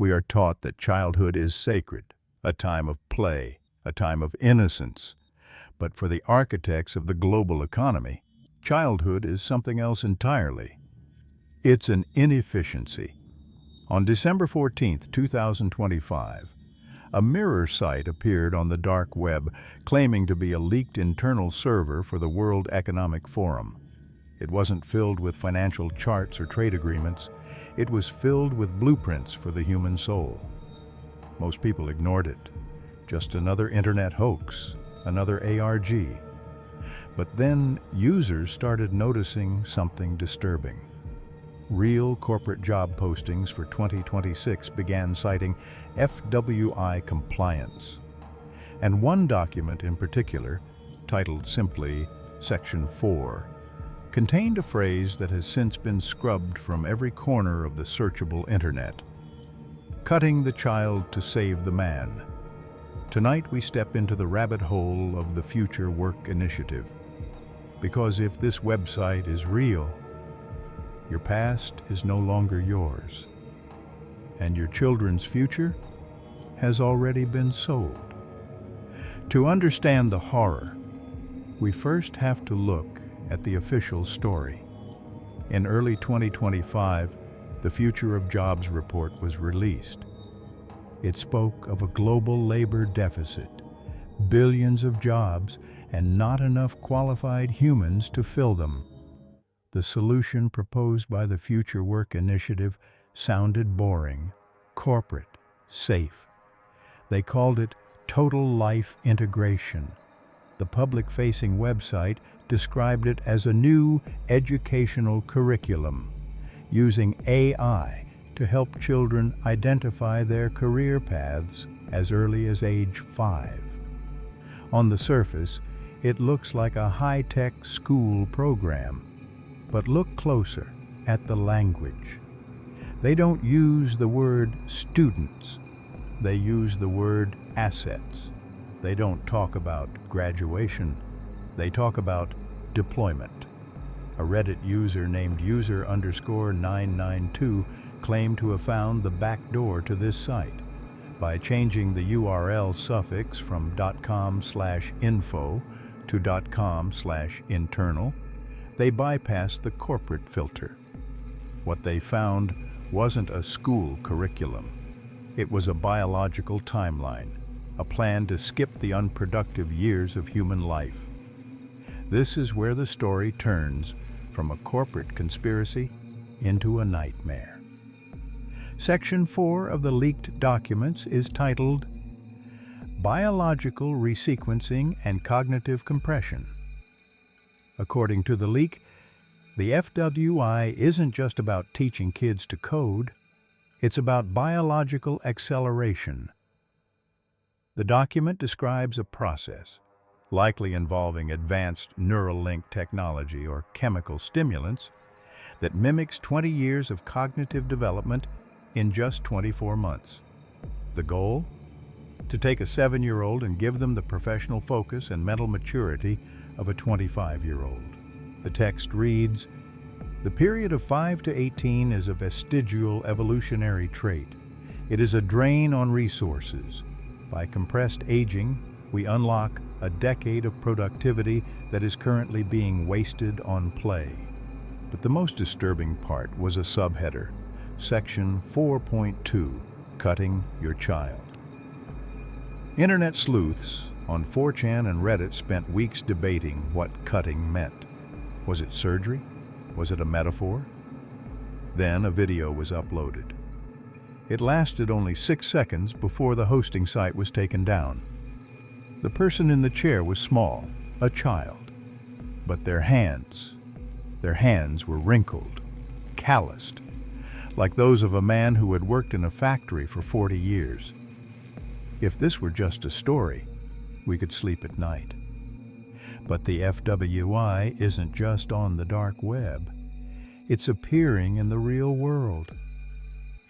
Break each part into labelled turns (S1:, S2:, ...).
S1: We are taught that childhood is sacred, a time of play, a time of innocence. But for the architects of the global economy, childhood is something else entirely. It's an inefficiency. On December 14, 2025, a mirror site appeared on the dark web claiming to be a leaked internal server for the World Economic Forum. It wasn't filled with financial charts or trade agreements. It was filled with blueprints for the human soul. Most people ignored it. Just another internet hoax, another ARG. But then users started noticing something disturbing. Real corporate job postings for 2026 began citing FWI Compliance. And one document in particular, titled simply Section 4, contained a phrase that has since been scrubbed from every corner of the searchable internet. Cutting the child to save the man. Tonight we step into the rabbit hole of the Future Work Initiative. Because if this website is real, your past is no longer yours, and your children's future has already been sold. To understand the horror, we first have to look at the official story. In early 2025, the Future of Jobs report was released. It spoke of a global labor deficit, billions of jobs, and not enough qualified humans to fill them. The solution proposed by the Future Work Initiative sounded boring, corporate, safe. They called it total life integration. The public-facing website described it as a new educational curriculum, using AI to help children identify their career paths as early as age 5. On the surface, it looks like a high-tech school program. But look closer at the language. They don't use the word students. They use the word assets. They don't talk about graduation. They talk about deployment. A Reddit user named user_992 claimed to have found the back door to this site. By changing the URL suffix from .com/info to .com/internal, they bypassed the corporate filter. What they found wasn't a school curriculum. It was a biological timeline, a plan to skip the unproductive years of human life. This is where the story turns from a corporate conspiracy into a nightmare. Section 4 of the leaked documents is titled Biological Resequencing and Cognitive Compression. According to the leak, the FWI isn't just about teaching kids to code, it's about biological acceleration. The document describes a process, likely involving advanced neural link technology or chemical stimulants, that mimics 20 years of cognitive development in just 24 months. The goal? To take a 7-year-old and give them the professional focus and mental maturity of a 25-year-old. The text reads, "The period of 5 to 18 is a vestigial evolutionary trait. It is a drain on resources. By compressed aging, we unlock a decade of productivity that is currently being wasted on play." But the most disturbing part was a subheader, Section 4.2, Cutting Your Child. Internet sleuths on 4chan and Reddit spent weeks debating what cutting meant. Was it surgery? Was it a metaphor? Then a video was uploaded. It lasted only 6 seconds before the hosting site was taken down. The person in the chair was small, a child, but their hands were wrinkled, calloused, like those of a man who had worked in a factory for 40 years. If this were just a story, we could sleep at night. But the FWI isn't just on the dark web. It's appearing in the real world.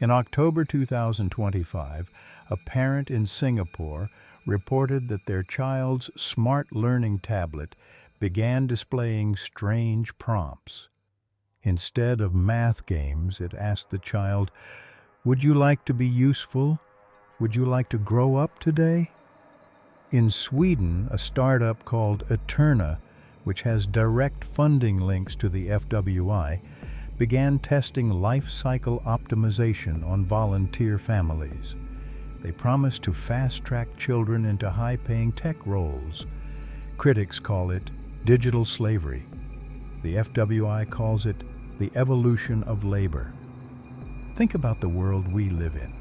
S1: In October 2025, a parent in Singapore reported that their child's smart learning tablet began displaying strange prompts. Instead of math games, it asked the child, Would you like to be useful? Would you like to grow up today? In Sweden, a startup called Aeterna, which has direct funding links to the FWI, began testing life cycle optimization on volunteer families. They promised to fast-track children into high-paying tech roles. Critics call it digital slavery. The FWI calls it the evolution of labor. Think about the world we live in.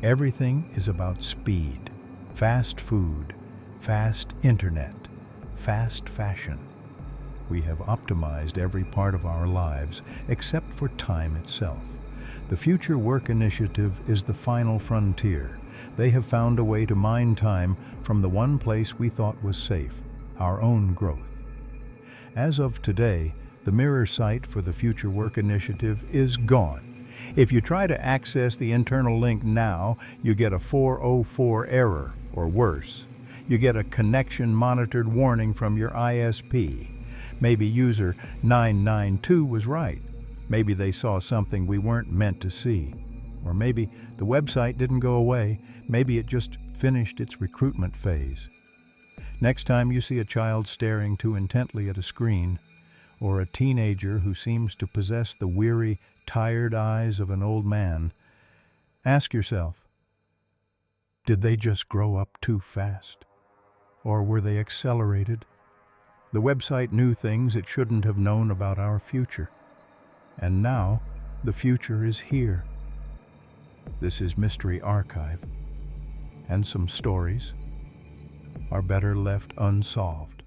S1: Everything is about speed, fast food, fast internet, fast fashion. We have optimized every part of our lives except for time itself. The Future Work Initiative is the final frontier. They have found a way to mine time from the one place we thought was safe, our own growth. As of today, the mirror site for the Future Work Initiative is gone. If you try to access the internal link now, you get a 404 error, or worse. You get a connection monitored warning from your ISP. Maybe user 992 was right. Maybe they saw something we weren't meant to see. Or maybe the website didn't go away. Maybe it just finished its recruitment phase. Next time you see a child staring too intently at a screen, or a teenager who seems to possess the weary, tired eyes of an old man, ask yourself, did they just grow up too fast? Or were they accelerated? The website knew things it shouldn't have known about our future. And now, the future is here. This is Mystery Archive, and some stories are better left unsolved.